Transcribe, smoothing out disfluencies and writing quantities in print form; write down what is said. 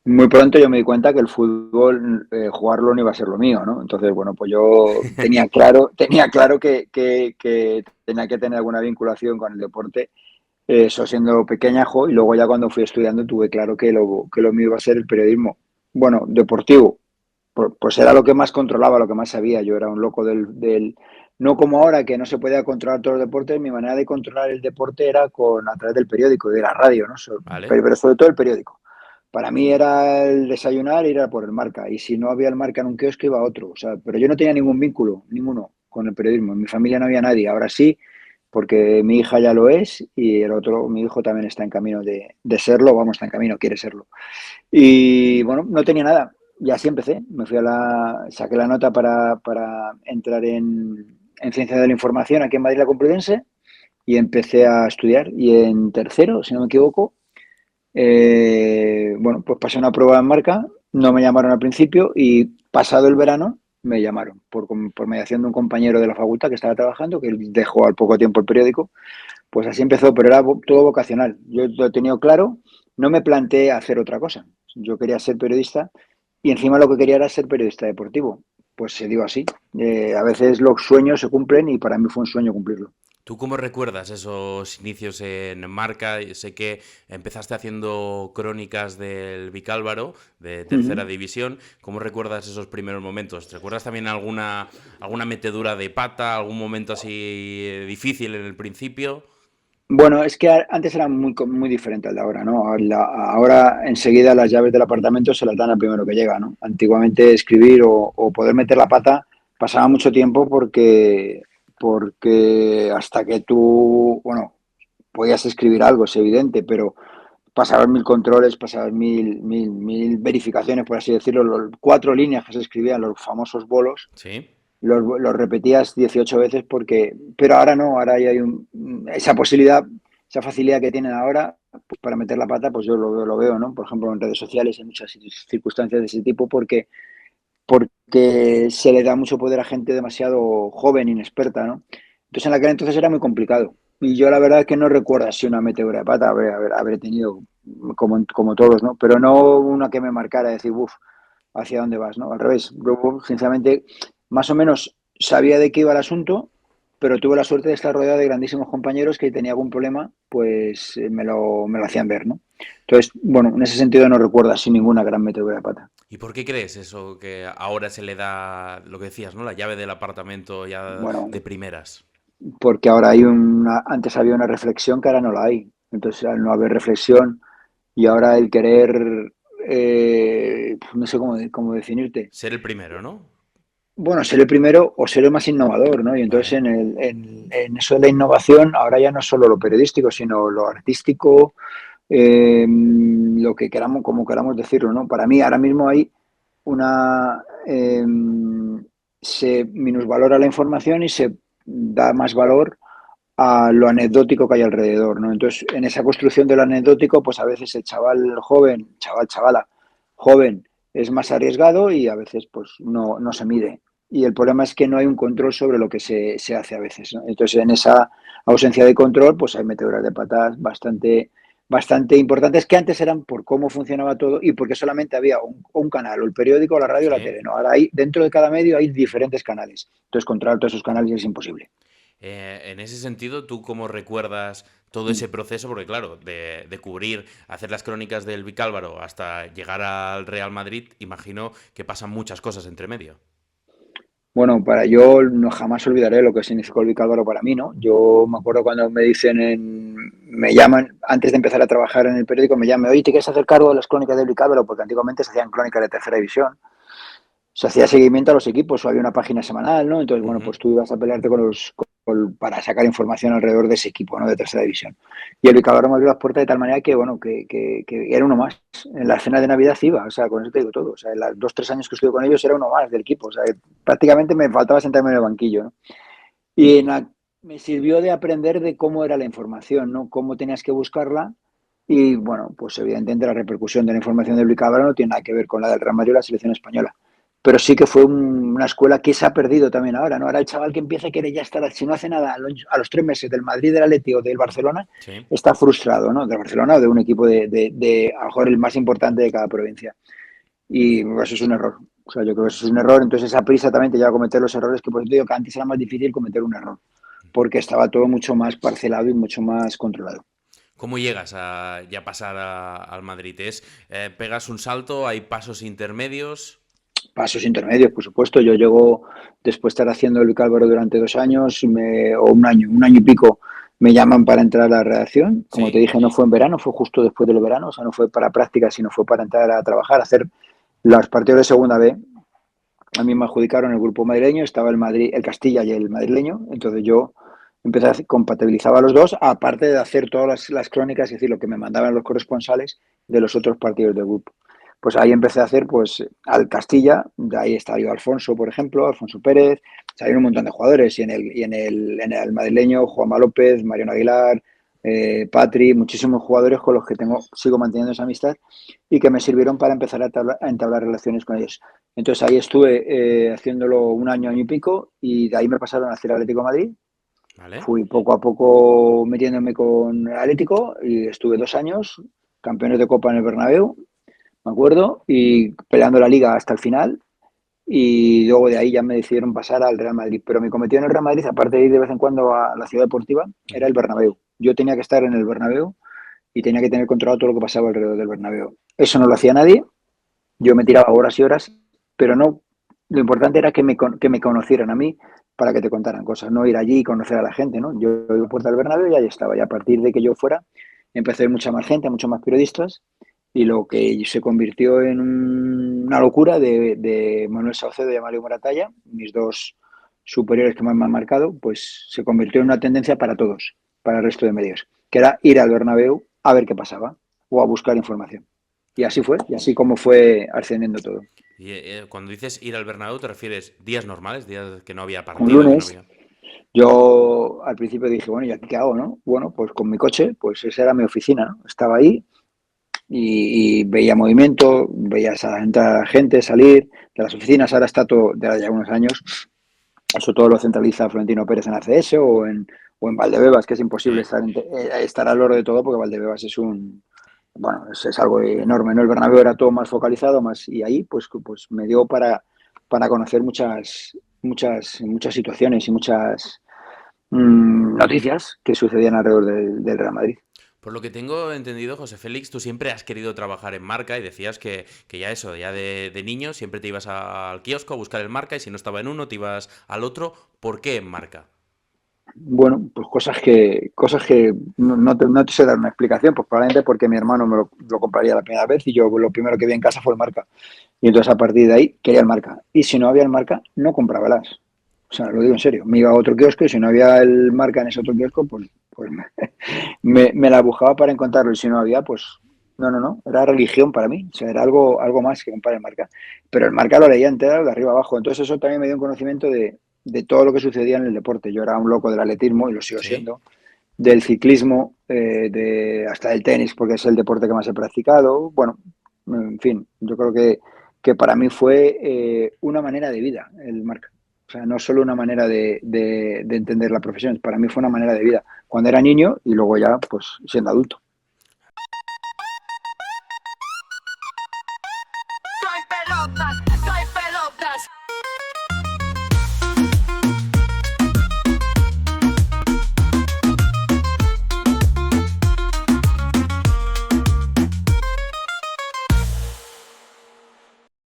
muy pronto yo me di cuenta que el fútbol, jugarlo no iba a ser lo mío, ¿no? Entonces, bueno, pues yo tenía claro que tenía que tener alguna vinculación con el deporte, eso siendo pequeñajo, y luego ya cuando fui estudiando tuve claro que lo mío iba a ser el periodismo. Bueno, deportivo, pues era lo que más controlaba, lo que más sabía. Yo era un loco no como ahora que no se podía controlar todos los deportes, mi manera de controlar el deporte era a través del periódico y de la radio, ¿no? ¿Vale? Pero sobre todo el periódico. Para mí era el desayunar e ir a por el Marca. Y si no había el Marca en un kiosco, iba a otro. O sea, pero yo no tenía ningún vínculo, ninguno, con el periodismo. En mi familia no había nadie. Ahora sí, porque mi hija ya lo es y el otro, mi hijo también está en camino de serlo. Vamos, está en camino, quiere serlo. Y bueno, no tenía nada. Y así empecé. Saqué la nota para entrar en Ciencia de la Información aquí en Madrid la Complutense y empecé a estudiar. Y en tercero, si no me equivoco, bueno, pues pasé una prueba en marca, no me llamaron al principio y pasado el verano me llamaron por mediación de un compañero de la facultad que estaba trabajando, que dejó al poco tiempo el periódico. Pues así empezó, pero era todo vocacional. Yo lo he tenido claro, no me planteé hacer otra cosa. Yo quería ser periodista y encima lo que quería era ser periodista deportivo. Pues se dio así. A veces los sueños se cumplen y para mí fue un sueño cumplirlo. ¿Tú cómo recuerdas esos inicios en Marca? Sé que empezaste haciendo crónicas del Vicálvaro, de Uh -huh. tercera división. ¿Cómo recuerdas esos primeros momentos? ¿Recuerdas también alguna metedura de pata, algún momento así difícil en el principio? Bueno, es que antes era muy diferente al de ahora, ¿no? Ahora enseguida las llaves del apartamento se las dan al primero que llega, ¿no? Antiguamente escribir o poder meter la pata pasaba mucho tiempo porque hasta que tú, bueno, podías escribir algo, es evidente, pero pasabas mil controles, pasabas mil verificaciones, por así decirlo, los 4 líneas que se escribían, los famosos bolos, Sí. los repetías 18 veces pero ahora no, ahora ya hay esa posibilidad, esa facilidad que tienen ahora pues, para meter la pata, pues yo lo veo, ¿no? Por ejemplo, en redes sociales, en muchas circunstancias de ese tipo, porque se le da mucho poder a gente demasiado joven, inexperta, ¿no? Entonces en aquel entonces era muy complicado. Y yo la verdad es que no recuerdo así una metedura de pata, habré tenido como todos, ¿no? Pero no una que me marcara, decir, uff, ¿hacia dónde vas, no? Al revés, yo sinceramente más o menos sabía de qué iba el asunto, pero tuve la suerte de estar rodeado de grandísimos compañeros que tenía algún problema, pues me lo hacían ver, ¿no? Entonces, bueno, en ese sentido no recuerdo así ninguna gran metedura de pata. ¿Y por qué crees eso que ahora se le da, lo que decías, ¿no? La llave del apartamento ya Bueno, de primeras. porque ahora antes había una reflexión que ahora no la hay. Entonces, al no haber reflexión y ahora el querer, no sé cómo definirte. Ser el primero, ¿no? Bueno, ser el primero o ser el más innovador, ¿no? Y entonces Vale. en eso de la innovación, ahora ya no es solo lo periodístico, sino lo artístico, lo que queramos, como queramos decirlo, ¿no? Para mí ahora mismo hay una se minusvalora la información y se da más valor a lo anecdótico que hay alrededor, ¿no? Entonces, en esa construcción de lo anecdótico, pues a veces el chaval joven, chavala, joven, es más arriesgado y a veces pues no se mide. Y el problema es que no hay un control sobre lo que se hace a veces, ¿no? Entonces, en esa ausencia de control, pues hay meteduras de patas bastante importantes que antes eran por cómo funcionaba todo y porque solamente había un canal, o el periódico, la radio, o la Sí. tele. No, ahora hay, dentro de cada medio hay diferentes canales. Entonces, controlar todos esos canales es imposible. En ese sentido, ¿tú cómo recuerdas todo ese proceso? Porque claro, de cubrir, hacer las crónicas del Vicálvaro hasta llegar al Real Madrid, imagino que pasan muchas cosas entre medio. Bueno, yo no jamás olvidaré lo que significó el Vicálvaro para mí, ¿no? Yo me acuerdo cuando me llaman, antes de empezar a trabajar en el periódico, me llaman, oye, ¿te quieres hacer cargo de las crónicas del Vicálvaro? Porque antiguamente se hacían crónicas de tercera división, se hacía seguimiento a los equipos o había una página semanal, ¿no? Entonces, bueno, Ujú. pues tú ibas a pelearte para sacar información alrededor de ese equipo, ¿no? De tercera división. Y el Vicálvaro me abrió las puertas de tal manera que, bueno, que era uno más. En la cena de Navidad iba, o sea, con eso te digo todo. O sea, en los 2, 3 años que estuve con ellos era uno más del equipo. O sea, prácticamente me faltaba sentarme en el banquillo, ¿no? Y me sirvió de aprender de cómo era la información, ¿no? Cómo tenías que buscarla. Y bueno, pues evidentemente la repercusión de la información del Vicálvaro no tiene nada que ver con la del Real Madrid o la selección española, pero sí que fue una escuela que se ha perdido también ahora, ¿no? Ahora el chaval que empieza quiere ya estar, si no hace nada a los 3 meses del Madrid, del Atleti o del Barcelona, Sí. está frustrado, ¿no? Del Barcelona o de un equipo a lo mejor el más importante de cada provincia. Y pues, eso es un error. O sea, yo creo que eso es un error. Entonces esa prisa también te lleva a cometer los errores que por eso digo que antes era más difícil cometer un error, porque estaba todo mucho más parcelado y mucho más controlado. ¿Cómo llegas a ya pasar al Madrid? ¿Pegas un salto? ¿Hay pasos intermedios? Pasos intermedios, por supuesto. Yo llego, después de estar haciendo el Cálvaro durante 2 años, o un año y pico, me llaman para entrar a la redacción. Como te Sí. dije, no fue en verano, fue justo después del verano, o sea, no fue para prácticas, sino fue para entrar a trabajar, a hacer los partidos de segunda B. A mí me adjudicaron el grupo madrileño, estaba el Madrid, el Castilla y el madrileño, entonces yo empecé a compatibilizaba los dos, aparte de hacer todas las crónicas, es decir, lo que me mandaban los corresponsales de los otros partidos del grupo. Pues ahí empecé a hacer pues al Castilla, de ahí estaba yo Alfonso, por ejemplo, Alfonso Pérez, salieron un montón de jugadores, y en el madrileño, Juanma López, Mariano Aguilar, Patri, muchísimos jugadores con los que sigo manteniendo esa amistad y que me sirvieron para empezar a entablar relaciones con ellos. Entonces ahí estuve haciéndolo un año, año y pico, y de ahí me pasaron a hacer Atlético de Madrid. ¿Vale? Fui poco a poco metiéndome con el Atlético y estuve 2 años, campeones de Copa en el Bernabéu, me acuerdo, y peleando la liga hasta el final. Y luego de ahí ya me decidieron pasar al Real Madrid. Pero mi cometido en el Real Madrid, aparte de ir de vez en cuando a la ciudad deportiva, era Ujú. el Bernabéu. Yo tenía que estar en el Bernabéu y tenía que tener controlado todo lo que pasaba alrededor del Bernabéu. Eso no lo hacía nadie, yo me tiraba horas y horas, pero no, lo importante era que me conocieran a mí para que te contaran cosas, no ir allí y conocer a la gente, ¿no? Yo iba a Puerta del Bernabéu y ahí estaba, y a partir de que yo fuera, empecé a ver mucha más gente, muchos más periodistas, y lo que se convirtió en una locura de Manuel Saucedo y Amalio Moratalla, mis dos superiores que más me han marcado, pues se convirtió en una tendencia para todos, para el resto de medios, que era ir al Bernabéu a ver qué pasaba o a buscar información. Y así fue, y así como fue ascendiendo todo. Y cuando dices ir al Bernabéu, ¿te refieres días normales, días que no había Un partido, que no lunes, había... yo al principio dije, bueno, ¿y aquí qué hago, no? Bueno, pues con mi coche, pues esa era mi oficina, ¿no? Estaba ahí y veía movimiento, veía entrar a la gente, salir de las oficinas. Ahora está todo, de ya unos años, eso todo lo centraliza Florentino Pérez en ACS o en Valdebebas, que es imposible Sí. estar al oro de todo porque Valdebebas bueno, es algo enorme, ¿no? El Bernabéu era todo más focalizado, y ahí pues me dio para conocer muchas situaciones y muchas noticias que sucedían alrededor del Real Madrid. Por lo que tengo entendido, José Félix, tú siempre has querido trabajar en marca y decías que ya eso, ya de niño, siempre te ibas al kiosco a buscar el marca y si no estaba en uno, te ibas al otro. ¿Por qué en marca? Bueno, pues cosas que no te sé dar una explicación, pues probablemente porque mi hermano me lo compraría la primera vez y yo lo primero que vi en casa fue el marca. Y entonces a partir de ahí quería el marca. Y si no había el marca, no compraba las. O sea, lo digo en serio. Me iba a otro kiosco y si no había el marca en ese otro kiosco, pues me la buscaba para encontrarlo. Y si no había, pues no. Era religión para mí. O sea, era algo más que comprar el marca. Pero el marca lo leía entero de arriba abajo. Entonces eso también me dio un conocimiento de todo lo que sucedía en el deporte. Yo era un loco del atletismo y lo sigo Sí. siendo, del ciclismo, hasta del tenis, porque es el deporte que más he practicado. Bueno, en fin, yo creo que para mí fue una manera de vida el marca. O sea, no solo una manera de entender la profesión, para mí fue una manera de vida cuando era niño y luego ya, pues, siendo adulto.